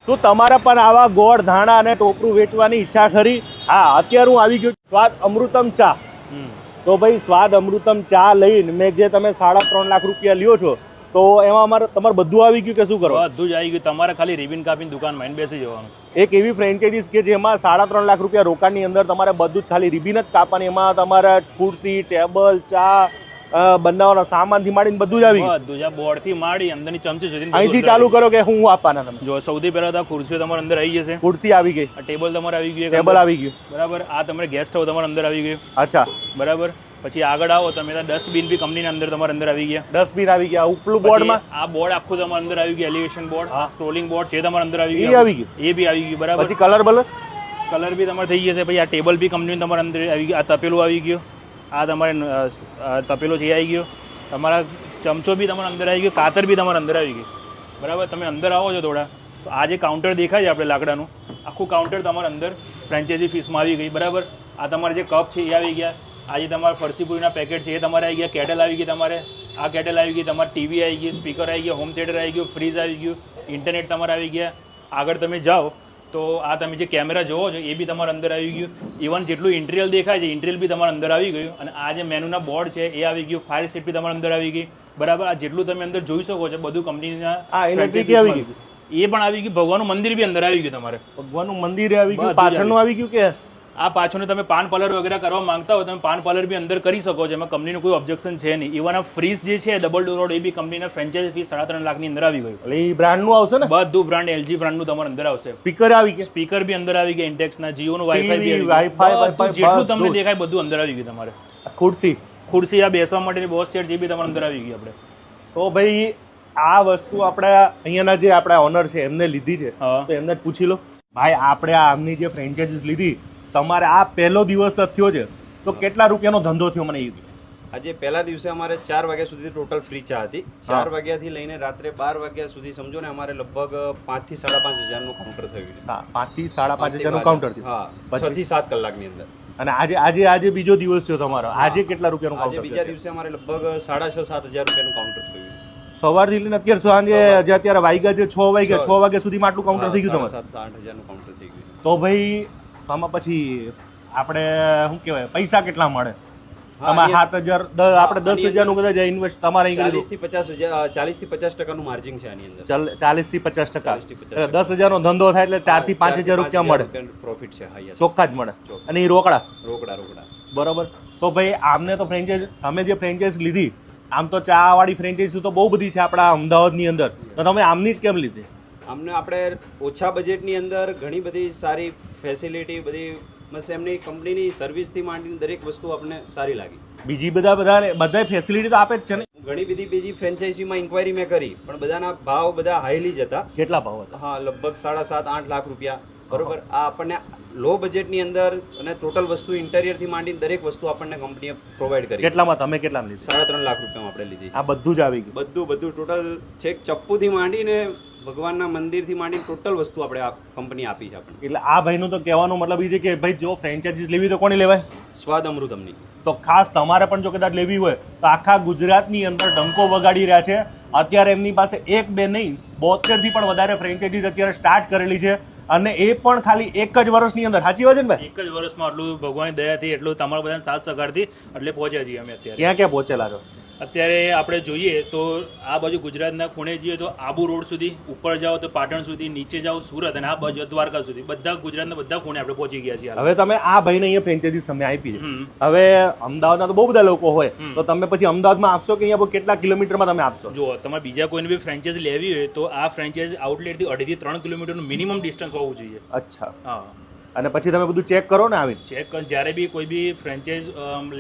શું તમારે પણ આવા ગોળ ધાણા અને ટોપરું વેચવાની ઈચ્છા ખરી? હા, અત્યારે હું આવી ગયો સ્વાદ અમૃતમ ચા. તો ભાઈ સ્વાદ અમૃતમ ચા લઈને મેં જે તમે 3.5 લાખ રૂપિયા લ્યો છો, તો એમાં તમારે બધું આવી ગયું કે શું કરો? બધું જ આવી ગયું. તમારે ખાલી રિબિન કાપીને દુકાનમાં આવીને બેસી જવાનું. એક એવી ફ્રેન્ચાઇઝીસ કે જેમાં 3.5 લાખ રૂપિયા રોકાણની અંદર તમારે બધું જ ખાલી રિબિન જ કાપવાની, એમાં તમારા ખુરશી, ટેબલ, ચા બનાવવાનો સામાનથી માંડીને બધું જ આવી ગયું. બધું જ બોર્ડ થી માંડી અંદરની ચમચી સુધી અહીંથી ચાલુ કરો કે હું આપવાના તમે. જો સૌથી પહેલા તો ખુરશીઓ તમારે અંદર આવી જશે. ખુરશી આવી ગઈ, ટેબલ તમારે આવી ગયું. ટેબલ આવી ગયું, બરાબર. આ તમારે ગેસ સ્ટવ તમારે અંદર આવી ગયું. અચ્છા, બરાબર. પછી આગળ આવો તમે, ડસ્ટબિન બી કંપનીના અંદર તમારે અંદર આવી ગયા. ડસ્ટબિન આવી ગયા. ઉપલું બોર્ડમાં આ બોર્ડ આખું તમારે અંદર આવી ગયું. એલિવેશન બોર્ડ, આ સ્ક્રોલિંગ બોર્ડ છે તમારે અંદર આવી એ ગયું. આવી ગયું, એ બી આવી ગયું. બરાબર. પછી કલર બલર બી તમારે થઈ જશે. પછી આ ટેબલ બી કંપની તમારે અંદર આવી ગયું. આ તપેલું આવી ગયું. આ તમારે તપેલો છે આવી ગયો. તમારા ચમચો બી તમારે અંદર આવી ગયો. કાતર બી તમારે અંદર આવી ગયું. બરાબર. તમે અંદર આવો છો થોડા, તો આ જે કાઉન્ટર દેખાય છે આપણે લાકડાનું, આખું કાઉન્ટર તમારે અંદર ફ્રેન્ચાઇઝી ફીસમાં આવી ગઈ. બરાબર. આ તમારે જે કપ છે એ આવી ગયા. આ જે તમારા ફરસીપુરીના પેકેટ છે એ તમારે આવી ગયા. કેટલ આવી ગઈ તમારે. આ કેટલ આવી ગઈ. તમારે ટીવી આવી ગઈ, સ્પીકર આવી ગયા, હોમ થિયેટર આવી ગયું, ફ્રીજ આવી ગયું, ઇન્ટરનેટ તમારે આવી ગયા. આગળ તમે જાઓ તો આ તમે જે કેમેરા જોવો છો એ બી તમારે અંદર આવી ગયું. ઇવન જેટલું ઇન્ટિરિયર દેખાય છે ઇન્ટિરિયર બી તમારે અંદર આવી ગયું. અને આ જે મેનુના બોર્ડ છે એ આવી ગયું. ફાયર સેફ્ટી તમારે અંદર આવી ગઈ. બરાબર. આ જેટલું તમે અંદર જોઈ શકો છો બધું કંપનીના ઇલેક્ટ્રિક આવી ગયું. એ પણ આવી ગયું. ભગવાનનું મંદિર બી અંદર આવી ગયું. તમારે ભગવાનનું મંદિર આવી ગયું. પાછળનું આવી ગયું કે આ પાછળનું તમે પાન પાર્લર વગેરે કરવા માંગતા હોય તમે પાન પાર્લર બી અંદર કરી શકો છો. એમાં કંપનીનું કોઈ ઓબ્જેક્શન છે નહીં. ઇવન આ ફ્રીજ જે છે ડબલ ડોર એ બી કંપનીના ફ્રેન્ચાઇઝી ફીસ 3.5 લાખની અંદર આવી ગયું. એટલે એ બ્રાન્ડનું આવશે ને? બધું બ્રાન્ડ LG બ્રાન્ડનું તમારે અંદર આવશે. સ્પીકર આવી ગયા. સ્પીકર બી અંદર આવી ગયા. ઇન્ટેક્સના, જીઓનું વાઈફાઈ બી વાઈફાઈ જેટલું તમને દેખાય બધું અંદર આવી ગયું. તમારે ખુરશી આ બેસવા માટેની બોસ ચેર જે બી તમારે અંદર આવી ગઈ. આપણે તો ભાઈ આ વસ્તુ આપણે અહીંયાના જે આપણા ઓનર છે એમને લીધી છે, તો એમને જ પૂછી લો. ભાઈ આપણે આમની જે ફ્રેન્ચાઇઝીસ લીધી, તમારે આ પહેલો દિવસ જ થયો છે, તો કેટલા રૂપિયાનો ધંધો થયો મને એ કહો. આજે પહેલા દિવસે અમારે 4 વાગ્યા સુધી ટોટલ ફ્રી ચા હતી. 4 વાગ્યાથી લઈને રાત્રે 12 વાગ્યા સુધી સમજો ને અમારે લગભગ 5 થી 5.5 હજારનું કાઉન્ટર થયું છે. 5 થી 5.5 હજારનું કાઉન્ટર થયું. હા, 6 થી 7 કલાકની અંદર. અને આજે બીજો દિવસ થયો તમારો. આજે કેટલા રૂપિયાનું કાઉન્ટર? આજે બીજા દિવસે અમારે લગભગ 6.5-7 હજાર રૂપિયાનું કાઉન્ટર થયું. સવારથી લઈને અત્યારે સાંજે અત્યારે વાગ્યા છે 6 વાગ્યા સુધીમાં આટલું કાઉન્ટર થઈ ગયું તમારે? 7-8 હજારનું કાઉન્ટર થઈ ગયું. તો ભાઈ આમાં પછી આપણે શું કહેવાય પૈસા કેટલા મળે? તમારે 7,000 આપણે 10,000નું કદાચ ઇન્વેસ્ટ તમારે 40 થી 50% માર્જિન છે આની અંદર. 40 થી 50%. 10,000નો ધંધો થાય એટલે 4 થી 5,000 રૂપિયા મળે. પ્રોફિટ છે. હા, ચોખ્ખા જ મળે. અને એ રોકડા બરોબર. તો ભાઈ આમને તો ફ્રેન્ચાઇઝ અમે જે ફ્રેન્ચાઇઝ લીધી, આમ તો ચા વાળી ફ્રેન્ચાઇઝ તો બહુ બધી છે આપણા અમદાવાદની અંદર, તો તમે આમની જ કેમ લીધી? અમને આપણે ઓછા બજેટની અંદર ઘણી બધી સારી ફેસિલિટી, બધી બસ એમની કંપનીની સર્વિસથી માંડીને દરેક વસ્તુ આપણને સારી લાગી. બીજી બધા ફેસિલિટી તો આપે જ છે ને. ઘણી બધી બીજી ફ્રેન્ચાઇઝીમાં ઇન્ક્વાયરી મેં કરી, પણ બધાના ભાવ બધા હાઈલી જ હતા. કેટલા ભાવ હતા? હા, લગભગ 7.5-8 લાખ રૂપિયા. બરોબર. આ આપણને લો બજેટની અંદર અને ટોટલ વસ્તુ ઇન્ટેરિયરથી માંડીને દરેક વસ્તુ આપણને કંપનીએ પ્રોવાઈડ કરી. કેટલામાં તમે કેટલામાં લીધી? 3.5 લાખ રૂપિયામાં આપણે લીધી. આ બધું જ આવી ગયું? બધું ટોટલ છેક ચપ્પુથી માંડીને ભગવાનના મંદિરથી માંડીને ટોટલ વસ્તુ આપણે આ કંપની આપી છે આપણને. એટલે આ ભાઈનું તો કહેવાનો મતલબ એ છે કે ભાઈ જો ફ્રેન્ચાઇઝીસ લેવી તો કોની લેવાય? સ્વાદ અમૃતમની. તો ખાસ તમારે પણ જો કદાચ લેવી હોય તો આખા ગુજરાતની અંદર ડંકો વગાડી રહ્યા છે. અત્યારે એમની પાસે 1-2 નહીં 72 થી પણ વધારે ફ્રેન્ચાઇઝીસ અત્યારે સ્ટાર્ટ કરેલી છે, અને એ પણ ખાલી 1 જ વર્ષની અંદર. સાચી વાત છે ને ભાઈ? 1 જ વર્ષમાં આટલું ભગવાનની દયાથી એટલું તમારા બધા સાથ સહકારથી એટલે પહોંચ્યા છીએ અમે અત્યારે. ક્યાં પહોંચેલા છો? અત્યારે આપણે જોઈએ તો આ બાજુ ગુજરાતના ખૂણે જઈએ તો આબુ રોડ સુધી, ઉપર જાઓ તો પાટણ સુધી, નીચે જાઓ સુરત, અને આ બાજુ દ્વારકા સુધી બધા ગુજરાતના બધા ખૂણે આપણે પહોંચી ગયા છીએ. હવે તમે આ ભાઈને અહીંયા ફ્રેન્ચાઇઝીસ તમે આપી છે. હવે અમદાવાદના તો બહુ બધા લોકો હોય, તો તમે પછી અમદાવાદમાં આપશો કે અહીંયા કેટલા કિલોમીટરમાં તમે આપશો? જો તમારે બીજા કોઈને બી ફ્રેન્ચાઇઝ લેવી હોય તો આ ફ્રેન્ચાઇઝ આઉટલેટથી 2.5 થી 3 કિલોમીટરનું મિનિમમ ડિસ્ટન્સ હોવું જોઈએ. અચ્છા. હા. અને પછી તમે બધું ચેક કરો ને આવીને? ચેક કરો. જ્યારે બી કોઈ બી ફ્રેન્ચાઇઝ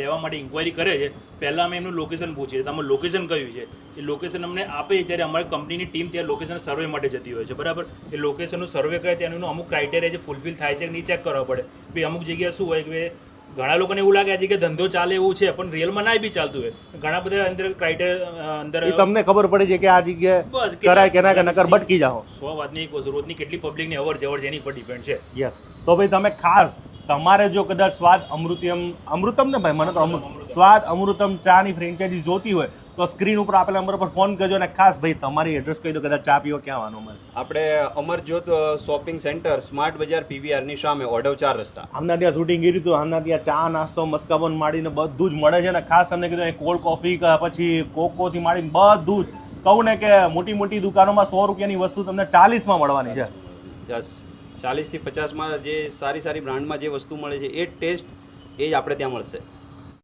લેવા માટે ઇન્ક્વાયરી કરે છે, પહેલાં અમે એમનું લોકેશન પૂછીએ. તમારું લોકેશન કયું છે? એ લોકેશન અમને આપે ત્યારે અમારી કંપનીની ટીમ ત્યાં લોકેશન સર્વે માટે જતી હોય છે. બરાબર. એ લોકેશનનું સર્વે કરે ત્યાંનું અમુક ક્રાઇટેરિયા જે ફૂલફિલ થાય છે કે નહીં ચેક કરવા પડે. ભાઈ અમુક જગ્યાએ શું હોય કે ઘણા લોકોને એવું લાગે છે કે ધંધો ચાલે એવું છે, પણ રિયલમાં ના બી ચાલતું હોય. ઘણા બધા અંદર ક્રાઇટેરિયા અંદર તમને ખબર પડે છે કે આ જગ્યાએ કરાય કે ના નકર બટકી જાઓ. 100 વાતની એક વસ્તુ, રોજની કેટલી પબ્લિકની અવર જવર છે એની પર ડિપેન્ડ છે. યસ. તો ભાઈ તમે ખાસ તમારે જો કદાચ સ્વાદ અમૃતમ ને ભાઈ મને તો સ્વાદ અમૃતમ ચા ની ફ્રેન્ચાઇઝી જોતી હોય તો સ્ક્રીન ઉપર આપેલા નંબર પર ફોન કરજો અને ખાસ ભાઈ તમારી એડ્રેસ કહી દો, કદાચ ચા પીવો ક્યાં આવવાનું અમારે. આપણે અમરજ્યોત શોપિંગ સેન્ટર સ્માર્ટ બજાર PVR ની સામે ઓઢવ 4 રસ્તા. આમના ત્યાં શૂટિંગ કર્યું હતું, આમના ત્યાં ચા નાસ્તો મસ્કાબન માંડીને બધું જ મળે છે ને ખાસ તમને કીધું કોલ્ડ કોફી પછી કોકોથી માંડીને બધું જ કહું ને કે મોટી મોટી દુકાનોમાં 100 રૂપિયાની વસ્તુ તમને 40માં મળવાની છે. યસ, 40 થી 50 માં જે સારી સારી બ્રાન્ડમાં જે વસ્તુ મળે છે એ ટેસ્ટ એ જ આપણે ત્યાં મળશે.